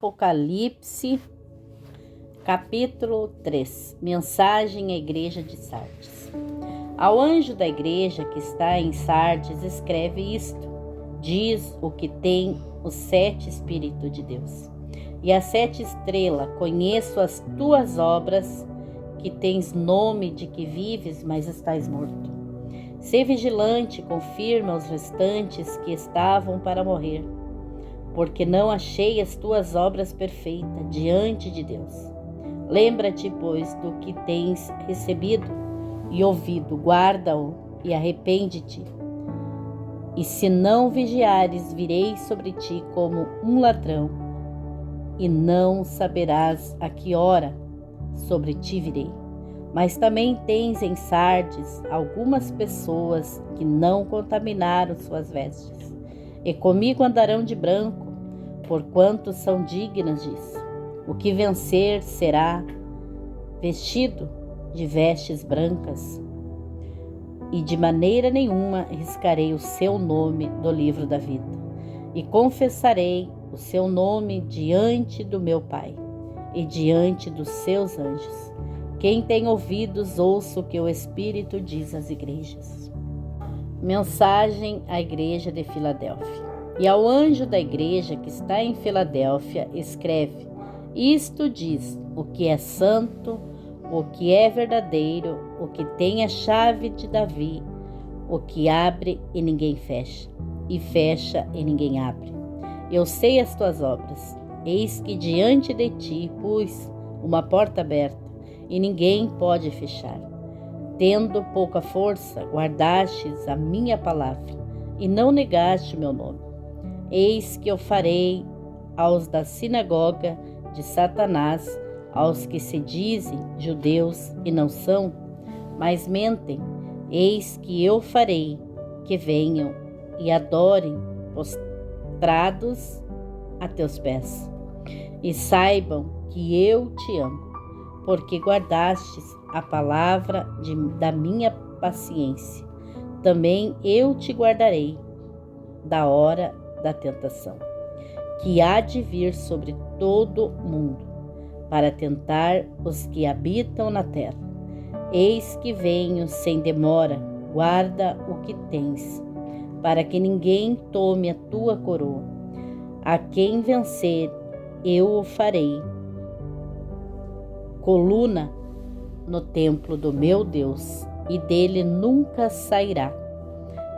Apocalipse, capítulo 3. Mensagem à igreja de Sardes. Ao anjo da igreja que está em Sardes, escreve isto: diz o que tem os 7 Espíritos de Deus e as 7 estrelas: conheço as tuas obras, que tens nome de que vives, mas estás morto. Sê vigilante, confirma os restantes que estavam para morrer, porque não achei as tuas obras perfeitas diante de Deus. Lembra-te, pois, do que tens recebido e ouvido, guarda-o e arrepende-te. E se não vigiares, virei sobre ti como um ladrão, e não saberás a que hora sobre ti virei. Mas também tens em Sardes algumas pessoas que não contaminaram suas vestes, e comigo andarão de branco, porquanto são dignas disso. O que vencer será vestido de vestes brancas, e de maneira nenhuma riscarei o seu nome do livro da vida, e confessarei o seu nome diante do meu Pai e diante dos seus anjos. Quem tem ouvidos, ouça o que o Espírito diz às igrejas. Mensagem à igreja de Filadélfia. E ao anjo da igreja que está em Filadélfia, escreve: isto diz o que é santo, o que é verdadeiro, o que tem a chave de Davi, o que abre e ninguém fecha, e fecha e ninguém abre. Eu sei as tuas obras. Eis que diante de ti pus uma porta aberta, e ninguém pode fechar. Tendo pouca força, guardastes a minha palavra, e não negaste o meu nome. Eis que eu farei aos da sinagoga de Satanás, aos que se dizem judeus e não são, mas mentem, eis que eu farei que venham e adorem prostrados a teus pés, e saibam que eu te amo, porque guardastes a palavra da minha paciência. Também eu te guardarei da hora da tentação, que há de vir sobre todo mundo, para tentar os que habitam na terra. Eis que venho sem demora, guarda o que tens, para que ninguém tome a tua coroa. A quem vencer, eu o farei coluna no templo do meu Deus, e dele nunca sairá.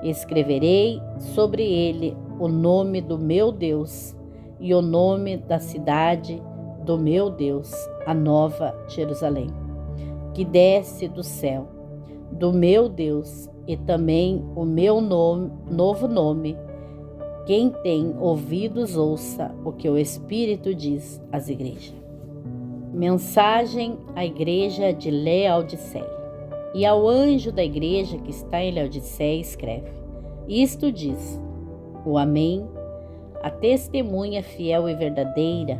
Escreverei sobre ele o nome do meu Deus e o nome da cidade do meu Deus, a nova Jerusalém, que desce do céu, do meu Deus, e também o meu novo nome. Quem tem ouvidos, ouça o que o Espírito diz às igrejas. Mensagem à igreja de Laodiceia. E ao anjo da igreja que está em Laodiceia, escreve: isto diz o Amém, a testemunha fiel e verdadeira,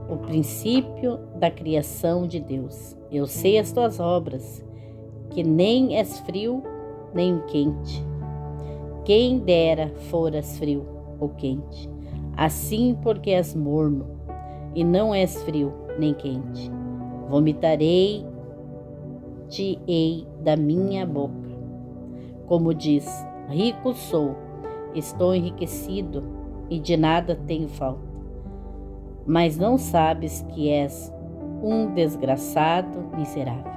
o princípio da criação de Deus. Eu sei as tuas obras, que nem és frio nem quente. Quem dera foras frio ou quente. Assim, porque és morno e não és frio nem quente, vomitarei-te-ei da minha boca. Como diz: rico sou, estou enriquecido e de nada tenho falta. Mas não sabes que és um desgraçado, miserável,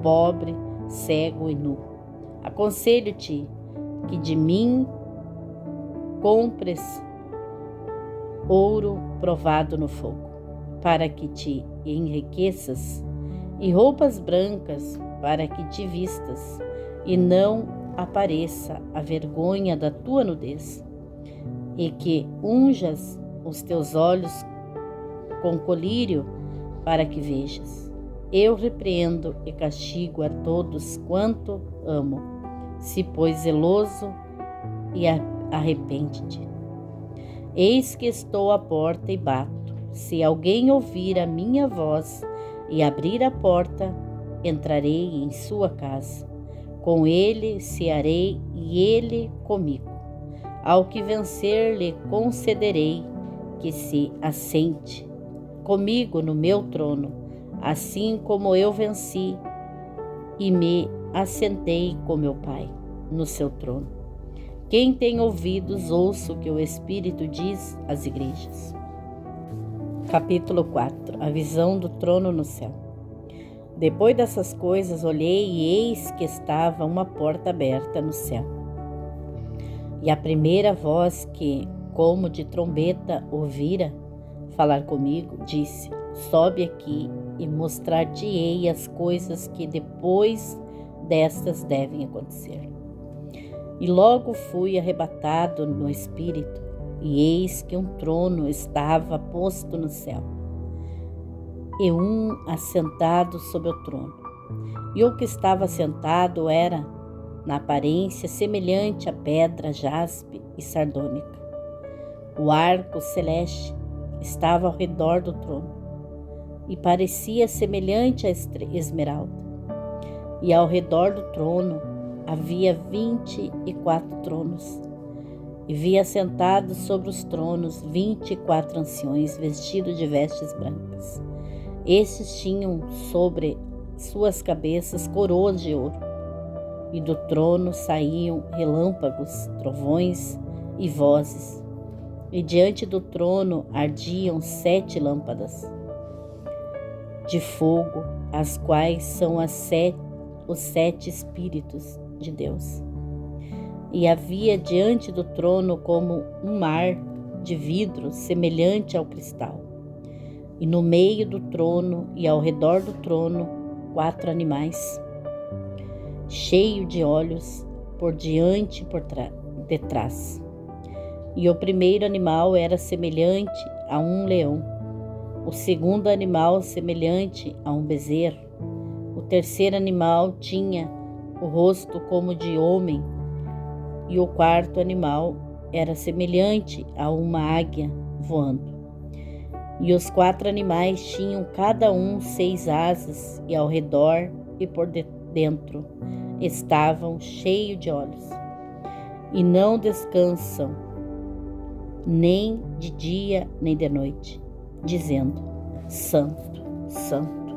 pobre, cego e nu. Aconselho-te que de mim compres ouro provado no fogo, para que te enriqueças, e roupas brancas para que te vistas, e não apareça a vergonha da tua nudez, e que unjas os teus olhos com colírio para que vejas. Eu repreendo e castigo a todos quanto amo. Se pois zeloso, e arrepende-te. Eis que estou à porta e bato. Se alguém ouvir a minha voz e abrir a porta, entrarei em sua casa. Com ele cearei e ele comigo. Ao que vencer lhe concederei que se assente comigo no meu trono, assim como eu venci e me assentei com meu Pai no seu trono. Quem tem ouvidos, ouça o que o Espírito diz às igrejas. Capítulo 4. A visão do trono no céu. Depois dessas coisas, olhei e eis que estava uma porta aberta no céu. E a primeira voz que, como de trombeta, ouvira falar comigo, disse: sobe aqui e mostrar-te-ei as coisas que depois destas devem acontecer. E logo fui arrebatado no espírito, e eis que um trono estava posto no céu, e um assentado sobre o trono. E o que estava sentado era, na aparência, semelhante a pedra jaspe e sardônica. O arco celeste estava ao redor do trono, e parecia semelhante a esmeralda. E ao redor do trono havia 24 tronos, e vi assentados sobre os tronos 24 anciões, vestidos de vestes brancas. Estes tinham sobre suas cabeças coroas de ouro, e do trono saíam relâmpagos, trovões e vozes, e diante do trono ardiam 7 lâmpadas de fogo, as quais são os 7 Espíritos de Deus. E havia diante do trono como um mar de vidro semelhante ao cristal. E no meio do trono e ao redor do trono 4 animais, cheios de olhos por diante e por detrás. E o primeiro animal era semelhante a um leão, o segundo animal semelhante a um bezerro, o terceiro animal tinha o rosto como de homem, e o quarto animal era semelhante a uma águia voando. E os 4 animais tinham cada um 6 asas, e ao redor e por dentro estavam cheios de olhos, e não descansam, nem de dia nem de noite, dizendo: Santo, Santo,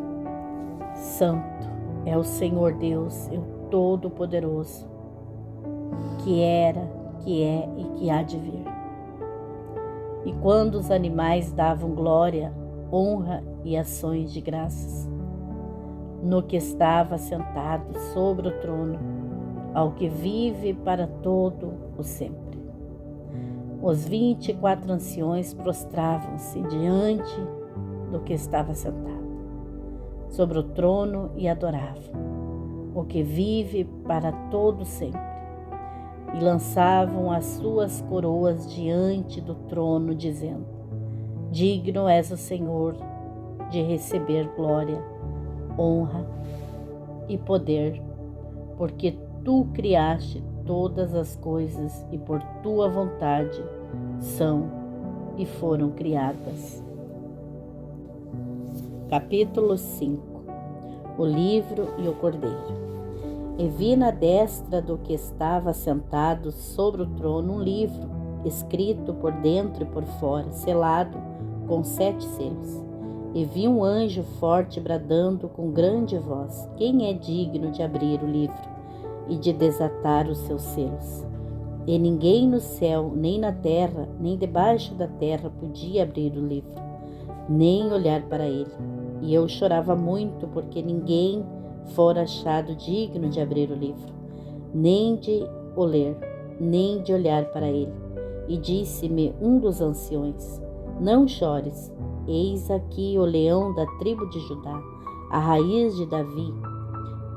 Santo é o Senhor Deus, o Todo-Poderoso, que era, que é e que há de vir. E quando os animais davam glória, honra e ações de graças no que estava sentado sobre o trono, ao que vive para todo o sempre. Os 24 anciões prostravam-se diante do que estava sentado sobre o trono e adoravam o que vive para todo sempre, e lançavam as suas coroas diante do trono, dizendo: digno és o Senhor de receber glória, honra e poder, porque tu criaste todas as coisas e por tua vontade são e foram criadas. Capítulo 5. O livro e o cordeiro. E vi na destra do que estava sentado sobre o trono um livro, escrito por dentro e por fora, selado com 7 selos. E vi um anjo forte bradando com grande voz: quem é digno de abrir o livro e de desatar os seus selos? E ninguém no céu, nem na terra, nem debaixo da terra podia abrir o livro, nem olhar para ele. E eu chorava muito, porque ninguém fora achado digno de abrir o livro, nem de o ler, nem de olhar para ele. E disse-me um dos anciões: não chores, eis aqui o leão da tribo de Judá, a raiz de Davi,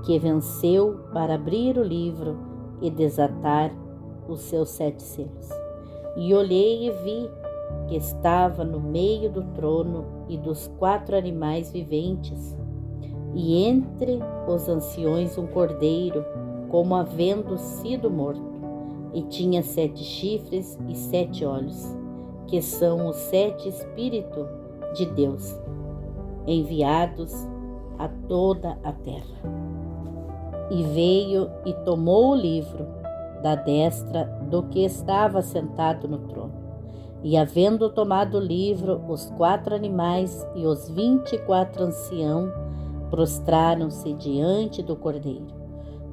que venceu para abrir o livro e desatar os seus 7 selos. E olhei e vi que estava no meio do trono e dos 4 animais viventes, e entre os anciões um cordeiro, como havendo sido morto, e tinha 7 chifres e 7 olhos, que são os 7 Espíritos de Deus, enviados a toda a terra. E veio e tomou o livro da destra do que estava sentado no trono. E havendo tomado o livro, os 4 animais e os 24 anciãos prostraram-se diante do Cordeiro,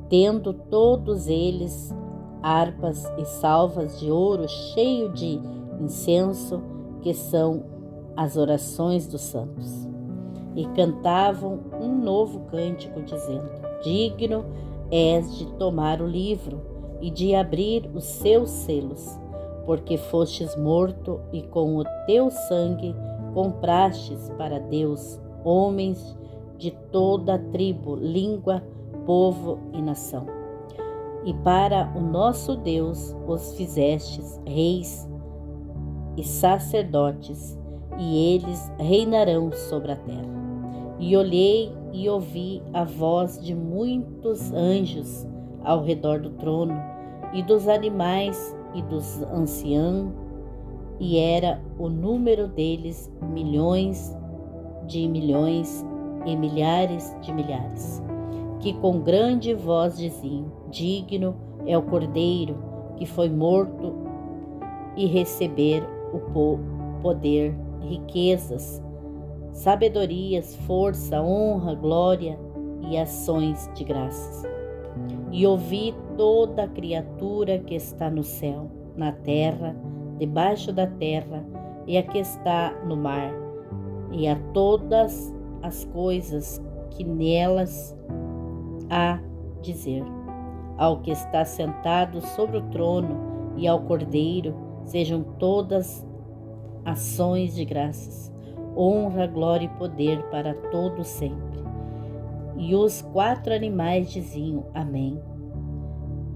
tendo todos eles harpas e salvas de ouro cheio de incenso, que são as orações dos santos. E cantavam um novo cântico, dizendo: Digno és de tomar o livro e de abrir os seus selos, porque fostes morto e com o teu sangue comprastes para Deus homens de toda a tribo, língua, povo e nação. E para o nosso Deus os fizestes reis e sacerdotes, e eles reinarão sobre a terra. E olhei e ouvi a voz de muitos anjos ao redor do trono, e dos animais e dos anciãos, e era o número deles milhões de milhões e milhares de milhares, que com grande voz diziam: Digno é o Cordeiro que foi morto e receber o poder, riquezas, sabedorias, força, honra, glória e ações de graças. E ouvi toda criatura que está no céu, na terra, debaixo da terra, e a que está no mar, e a todas as coisas que nelas há dizer: ao que está sentado sobre o trono e ao Cordeiro sejam todas ações de graças, honra, glória e poder para todo sempre. E os 4 animais diziam: Amém.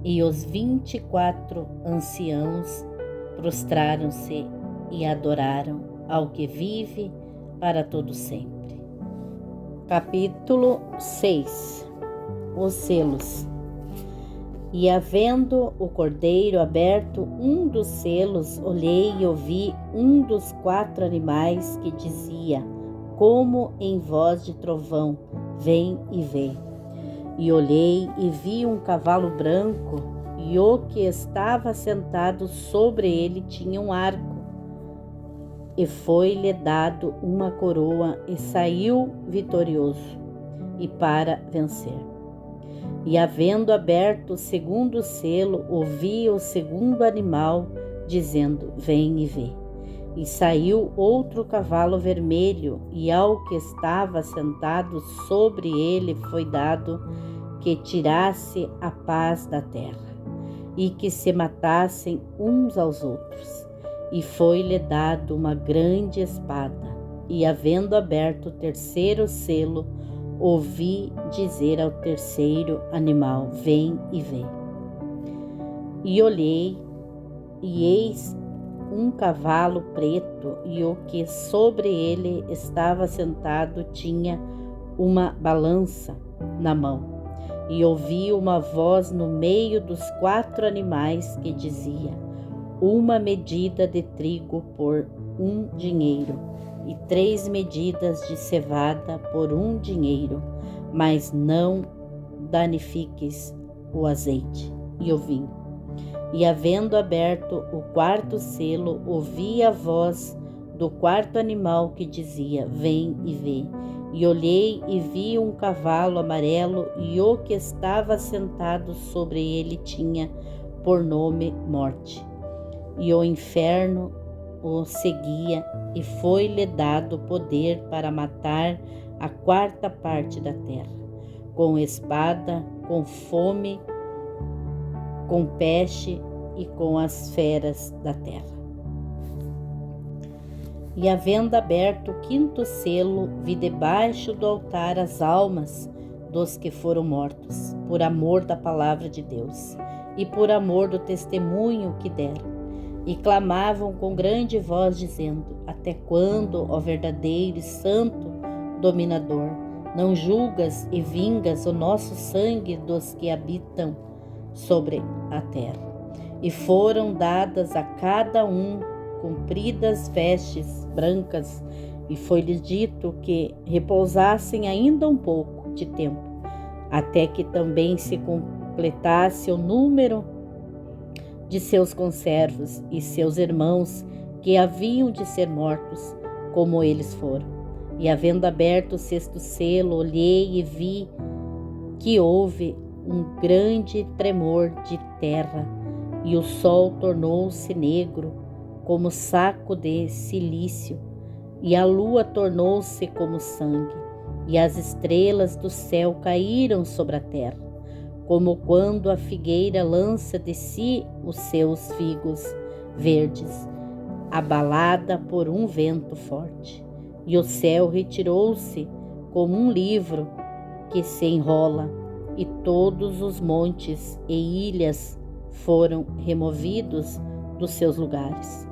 E os 24 anciãos prostraram-se e adoraram ao que vive para todo sempre. Capítulo 6. Os selos. E havendo o Cordeiro aberto um dos selos, olhei e ouvi um dos 4 animais que dizia, como em voz de trovão: Vem e vê. E olhei e vi um cavalo branco, e o que estava sentado sobre ele tinha um arco, e foi-lhe dado uma coroa, e saiu vitorioso, e para vencer. E havendo aberto o segundo selo, ouvi o segundo animal dizendo: Vem e vê. E saiu outro cavalo vermelho, e ao que estava sentado sobre ele foi dado que tirasse a paz da terra, e que se matassem uns aos outros. E foi-lhe dado uma grande espada. E havendo aberto o terceiro selo, ouvi dizer ao terceiro animal: Vem e vê. E olhei, e eis um cavalo preto, e o que sobre ele estava sentado tinha uma balança na mão. E ouvi uma voz no meio dos 4 animais que dizia: uma medida de trigo por 1 dinheiro, e 3 medidas de cevada por 1 dinheiro, mas não danifiques o azeite e o vinho. E havendo aberto o 4º selo, ouvi a voz do 4º animal que dizia: Vem e vê. E olhei e vi um cavalo amarelo, e o que estava sentado sobre ele tinha por nome Morte. E o inferno o seguia, e foi-lhe dado poder para matar a 4ª parte da terra, com espada, com fome, com peste e com as feras da terra. E havendo aberto o 5º selo, vi debaixo do altar as almas dos que foram mortos, por amor da palavra de Deus, e por amor do testemunho que deram. E clamavam com grande voz, dizendo: Até quando, ó verdadeiro e santo dominador, não julgas e vingas o nosso sangue dos que habitam sobre a terra? E foram dadas a cada um compridas vestes brancas, e foi-lhes dito que repousassem ainda um pouco de tempo, até que também se completasse o número de seus conservos e seus irmãos que haviam de ser mortos, como eles foram. E havendo aberto o sexto selo, olhei e vi que houve um grande tremor de terra, e o sol tornou-se negro como saco de cilício, e a lua tornou-se como sangue, e as estrelas do céu caíram sobre a terra, como quando a figueira lança de si os seus figos verdes, abalada por um vento forte. E o céu retirou-se como um livro que se enrola, e todos os montes e ilhas foram removidos dos seus lugares.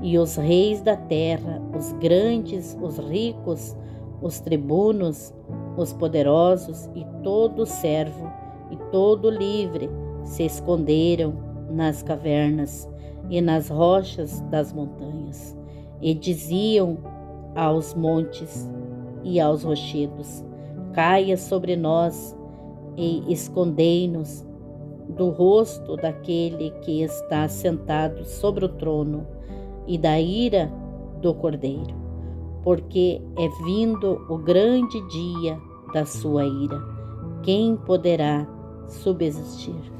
E os reis da terra, os grandes, os ricos, os tribunos, os poderosos e todo servo e todo livre se esconderam nas cavernas e nas rochas das montanhas, e diziam aos montes e aos rochedos: caia sobre nós e escondei-nos do rosto daquele que está sentado sobre o trono e da ira do Cordeiro, porque é vindo o grande dia da sua ira. Quem poderá subsistir?